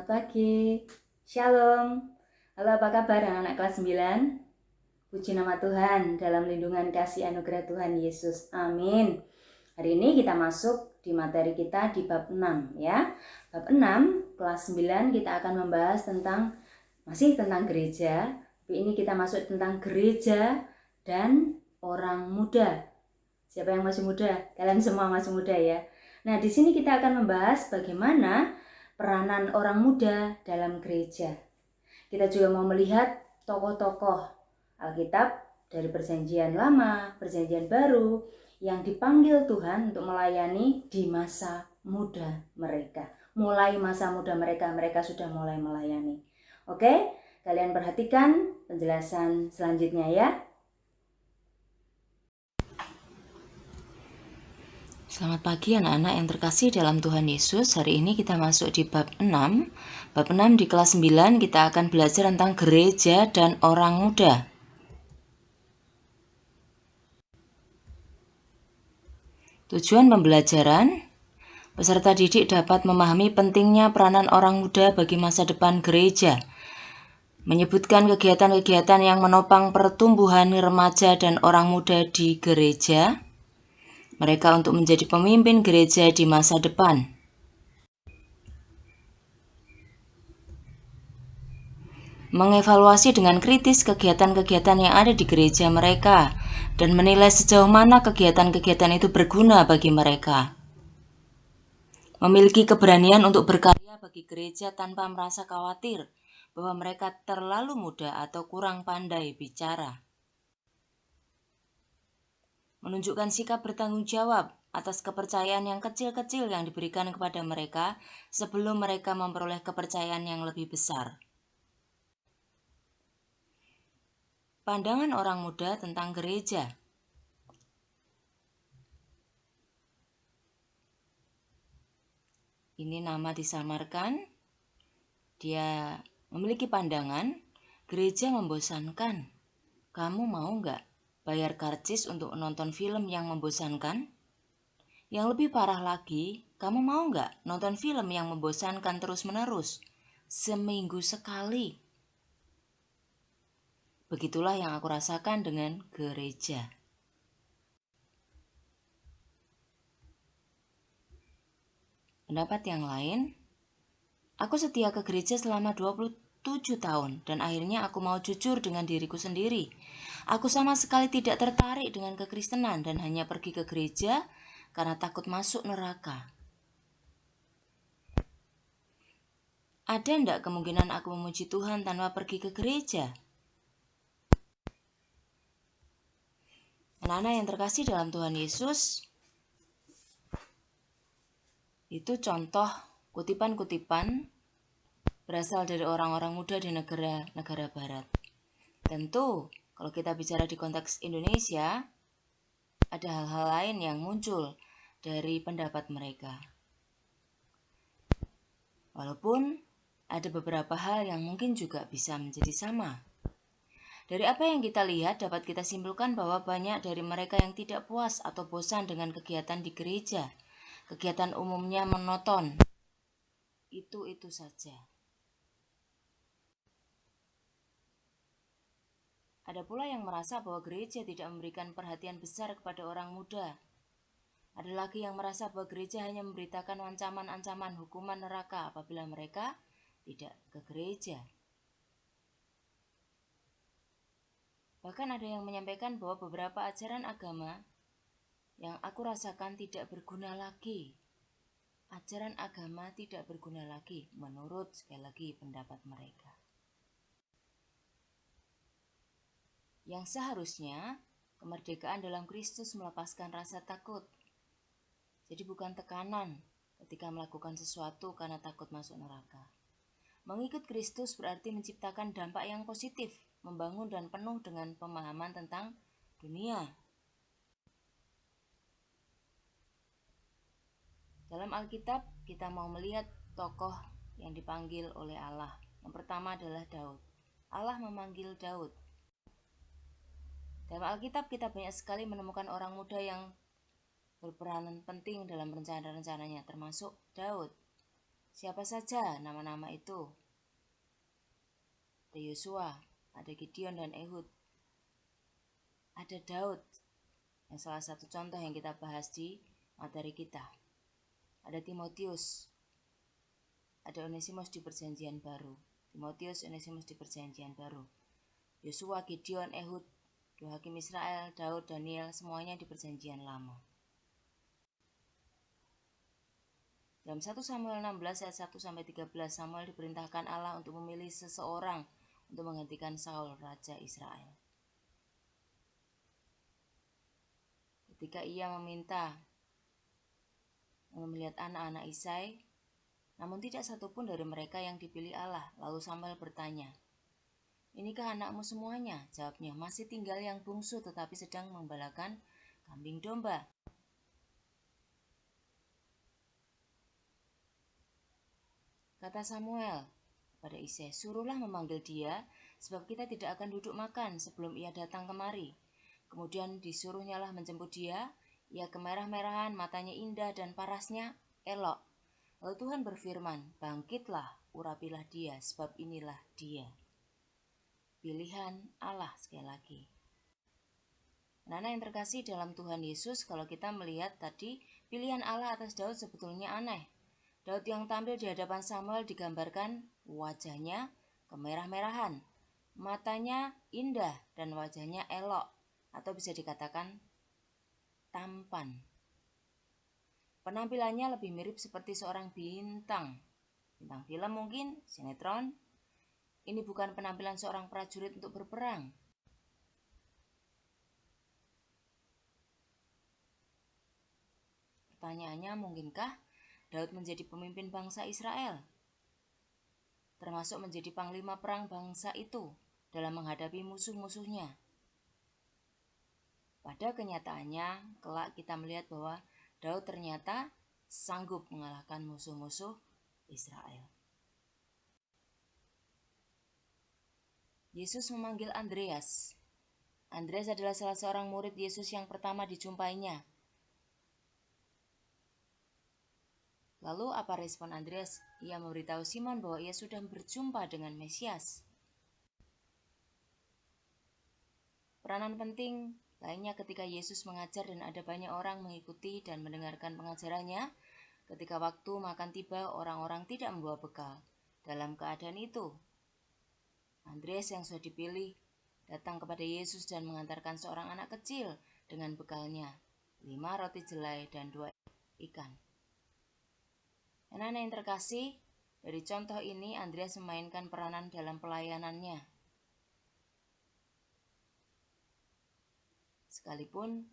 Selamat pagi, Shalom. Halo, apa kabar anak-anak kelas 9? Puji nama Tuhan dalam lindungan kasih anugerah Tuhan Yesus. Amin. Hari ini kita masuk di materi kita di bab 6 ya. Bab 6 kelas 9 kita akan membahas masih tentang gereja. Tapi ini kita masuk tentang gereja dan orang muda. Siapa yang masih muda? Kalian semua masih muda ya. Nah, di sini kita akan membahas bagaimana peranan orang muda dalam gereja. Kita juga mau melihat tokoh-tokoh Alkitab dari Perjanjian Lama, Perjanjian Baru yang dipanggil Tuhan untuk melayani di masa muda mereka. Mulai masa muda mereka sudah mulai melayani. Oke, kalian perhatikan penjelasan selanjutnya ya. Selamat pagi anak-anak yang terkasih dalam Tuhan Yesus. Hari ini kita masuk di bab 6. Bab 6 di kelas 9 kita akan belajar tentang gereja dan orang muda. Tujuan pembelajaran, peserta didik dapat memahami pentingnya peranan orang muda bagi masa depan gereja. Menyebutkan kegiatan-kegiatan yang menopang pertumbuhan remaja dan orang muda di gereja. Mereka untuk menjadi pemimpin gereja di masa depan. Mengevaluasi dengan kritis kegiatan-kegiatan yang ada di gereja mereka dan menilai sejauh mana kegiatan-kegiatan itu berguna bagi mereka. Memiliki keberanian untuk berkarya bagi gereja tanpa merasa khawatir bahwa mereka terlalu muda atau kurang pandai bicara. Menunjukkan sikap bertanggung jawab atas kepercayaan yang kecil-kecil yang diberikan kepada mereka sebelum mereka memperoleh kepercayaan yang lebih besar. Pandangan orang muda tentang gereja. Ini nama disamarkan. Dia memiliki pandangan, gereja membosankan. Kamu mau nggak bayar karcis untuk nonton film yang membosankan? Yang lebih parah lagi, kamu mau nggak nonton film yang membosankan terus-menerus? Seminggu sekali. Begitulah yang aku rasakan dengan gereja. Pendapat yang lain, aku setia ke gereja selama 27 tahun dan akhirnya aku mau jujur dengan diriku sendiri. Aku sama sekali tidak tertarik dengan kekristenan dan hanya pergi ke gereja karena takut masuk neraka. Ada enggak kemungkinan aku memuji Tuhan tanpa pergi ke gereja? Anak-anak yang terkasih dalam Tuhan Yesus, itu contoh kutipan-kutipan berasal dari orang-orang muda di negara barat. Tentu, kalau kita bicara di konteks Indonesia, ada hal-hal lain yang muncul dari pendapat mereka. Walaupun ada beberapa hal yang mungkin juga bisa menjadi sama. Dari apa yang kita lihat, dapat kita simpulkan bahwa banyak dari mereka yang tidak puas atau bosan dengan kegiatan di gereja. Kegiatan umumnya monoton. Itu saja. Ada pula yang merasa bahwa gereja tidak memberikan perhatian besar kepada orang muda. Ada lagi yang merasa bahwa gereja hanya memberitakan ancaman-ancaman hukuman neraka apabila mereka tidak ke gereja. Bahkan ada yang menyampaikan bahwa beberapa ajaran agama yang aku rasakan tidak berguna lagi. Ajaran agama tidak berguna lagi menurut sekali lagi pendapat mereka. Yang seharusnya kemerdekaan dalam Kristus melepaskan rasa takut. Jadi bukan tekanan ketika melakukan sesuatu karena takut masuk neraka. Mengikut Kristus berarti menciptakan dampak yang positif, membangun dan penuh dengan pemahaman tentang dunia. Dalam Alkitab, kita mau melihat tokoh yang dipanggil oleh Allah. Yang pertama adalah Daud. Allah memanggil Daud. Dalam Alkitab, kita banyak sekali menemukan orang muda yang berperanan penting dalam rencana-rencananya, termasuk Daud. Siapa saja nama-nama itu? Ada Yosua, ada Gideon dan Ehud. Ada Daud, yang salah satu contoh yang kita bahas di materi kita. Ada Timotius, ada Onesimus di Perjanjian Baru. Timotius, Onesimus di Perjanjian Baru. Yosua, Gideon, Ehud, 2 Hakim Israel, Daud, Daniel, semuanya di Perjanjian Lama. Dalam 1 Samuel 16 ayat 1-13, Samuel diperintahkan Allah untuk memilih seseorang untuk menggantikan Saul, raja Israel. Ketika ia meminta melihat anak-anak Isai, namun tidak satupun dari mereka yang dipilih Allah. Lalu Samuel bertanya, "Inikah anakmu semuanya?" Jawabnya, "Masih tinggal yang bungsu tetapi sedang membalakan kambing domba." Kata Samuel pada Isai, "Suruhlah memanggil dia, sebab kita tidak akan duduk makan sebelum ia datang kemari." Kemudian disuruhnyalah menjemput dia. Ia kemerah-merahan, matanya indah dan parasnya elok. Lalu Tuhan berfirman, "Bangkitlah, urapilah dia, sebab inilah dia." Pilihan Allah sekali lagi. Anak-anak yang terkasih dalam Tuhan Yesus, kalau kita melihat tadi, pilihan Allah atas Daud sebetulnya aneh. Daud yang tampil di hadapan Samuel digambarkan wajahnya kemerah-merahan, matanya indah dan wajahnya elok, atau bisa dikatakan tampan. Penampilannya lebih mirip seperti seorang bintang film mungkin, sinetron. Ini bukan penampilan seorang prajurit untuk berperang. Pertanyaannya, mungkinkah Daud menjadi pemimpin bangsa Israel, termasuk menjadi panglima perang bangsa itu dalam menghadapi musuh-musuhnya? Pada kenyataannya, kelak kita melihat bahwa Daud ternyata sanggup mengalahkan musuh-musuh Israel. Yesus memanggil Andreas. Andreas adalah salah seorang murid Yesus yang pertama dijumpainya. Lalu apa respon Andreas? Ia memberitahu Simon bahwa ia sudah berjumpa dengan Mesias. Peranan penting lainnya ketika Yesus mengajar dan ada banyak orang mengikuti dan mendengarkan pengajarannya. Ketika waktu makan tiba, orang-orang tidak membawa bekal. Dalam keadaan itu, Andreas yang sudah dipilih datang kepada Yesus dan mengantarkan seorang anak kecil dengan bekalnya, 5 roti jelai dan 2 ikan. Anak-anak yang terkasih, dari contoh ini Andreas memainkan peranan dalam pelayanannya. Sekalipun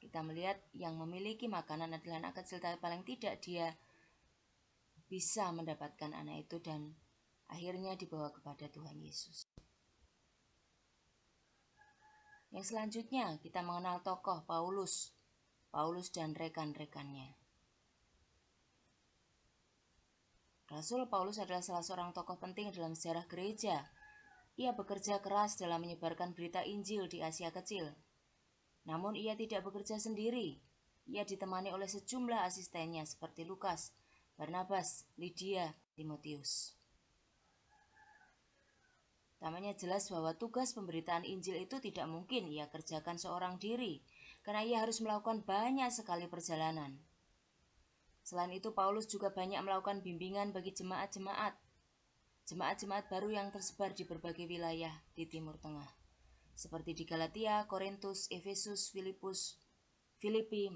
kita melihat yang memiliki makanan adalah anak kecil, tapi paling tidak dia bisa mendapatkan anak itu dan akhirnya dibawa kepada Tuhan Yesus. Yang selanjutnya kita mengenal tokoh Paulus dan rekan-rekannya. Rasul Paulus adalah salah seorang tokoh penting dalam sejarah gereja. Ia bekerja keras dalam menyebarkan berita Injil di Asia Kecil. Namun ia tidak bekerja sendiri. Ia ditemani oleh sejumlah asistennya seperti Lukas, Barnabas, Lydia, Timotius. Tamanya jelas bahwa tugas pemberitaan Injil itu tidak mungkin ia kerjakan seorang diri, karena ia harus melakukan banyak sekali perjalanan. Selain itu, Paulus juga banyak melakukan bimbingan bagi jemaat-jemaat baru yang tersebar di berbagai wilayah di Timur Tengah, seperti di Galatia, Korintus, Efesus, Filipi,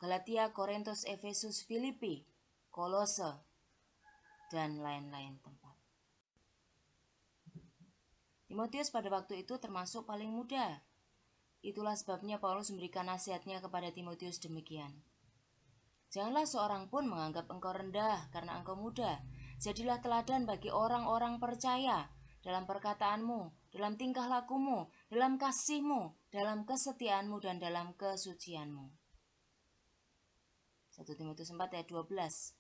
Galatia, Korintus, Efesus, Filipi, Kolose, dan lain-lain tempat. Timotius pada waktu itu termasuk paling muda. Itulah sebabnya Paulus memberikan nasihatnya kepada Timotius demikian. Janganlah seorang pun menganggap engkau rendah karena engkau muda. Jadilah teladan bagi orang-orang percaya dalam perkataanmu, dalam tingkah lakumu, dalam kasihmu, dalam kesetiaanmu, dan dalam kesucianmu. 1 Timotius 4 ayat 12.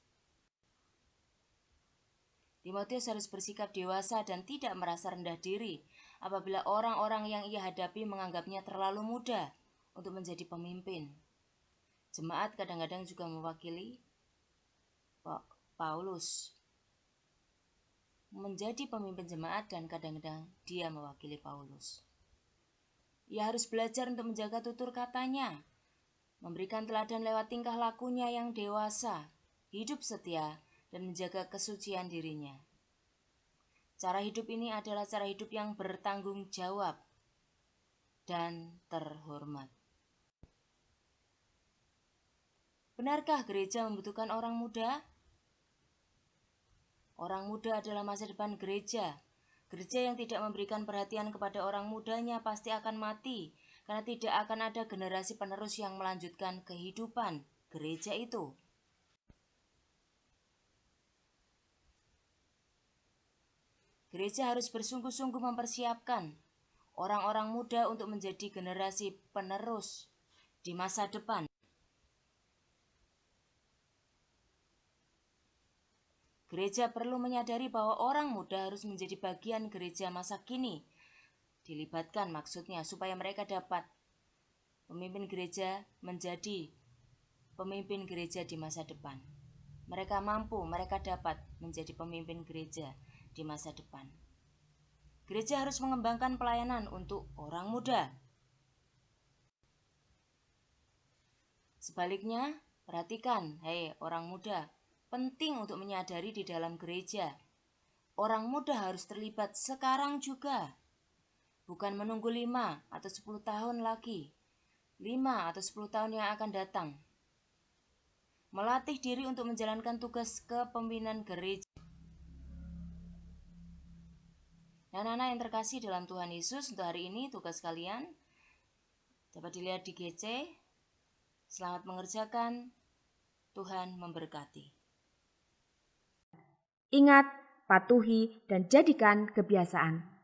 Timotius harus bersikap dewasa dan tidak merasa rendah diri apabila orang-orang yang ia hadapi menganggapnya terlalu muda untuk menjadi pemimpin. Jemaat kadang-kadang juga mewakili Paulus menjadi pemimpin jemaat dan kadang-kadang dia mewakili Paulus. Ia harus belajar untuk menjaga tutur katanya, memberikan teladan lewat tingkah lakunya yang dewasa, hidup setia, dan menjaga kesucian dirinya. Cara hidup ini adalah cara hidup yang bertanggung jawab dan terhormat. Benarkah gereja membutuhkan orang muda? Orang muda adalah masa depan gereja. Gereja yang tidak memberikan perhatian kepada orang mudanya pasti akan mati, karena tidak akan ada generasi penerus yang melanjutkan kehidupan gereja itu. Gereja harus bersungguh-sungguh mempersiapkan orang-orang muda untuk menjadi generasi penerus di masa depan. Gereja perlu menyadari bahwa orang muda harus menjadi bagian gereja masa kini. Dilibatkan maksudnya supaya mereka dapat pemimpin gereja menjadi pemimpin gereja di masa depan. Mereka mampu, mereka dapat menjadi pemimpin gereja di masa depan. Gereja harus mengembangkan pelayanan untuk orang muda. Sebaliknya, perhatikan, hei orang muda, penting untuk menyadari di dalam gereja. Orang muda harus terlibat sekarang juga. Bukan menunggu 5 atau 10 tahun lagi. 5 atau 10 tahun yang akan datang. Melatih diri untuk menjalankan tugas kepemimpinan gereja. Anak-anak yang terkasih dalam Tuhan Yesus, untuk hari ini tugas kalian dapat dilihat di GC. Selamat mengerjakan. Tuhan memberkati. Ingat, patuhi, dan jadikan kebiasaan.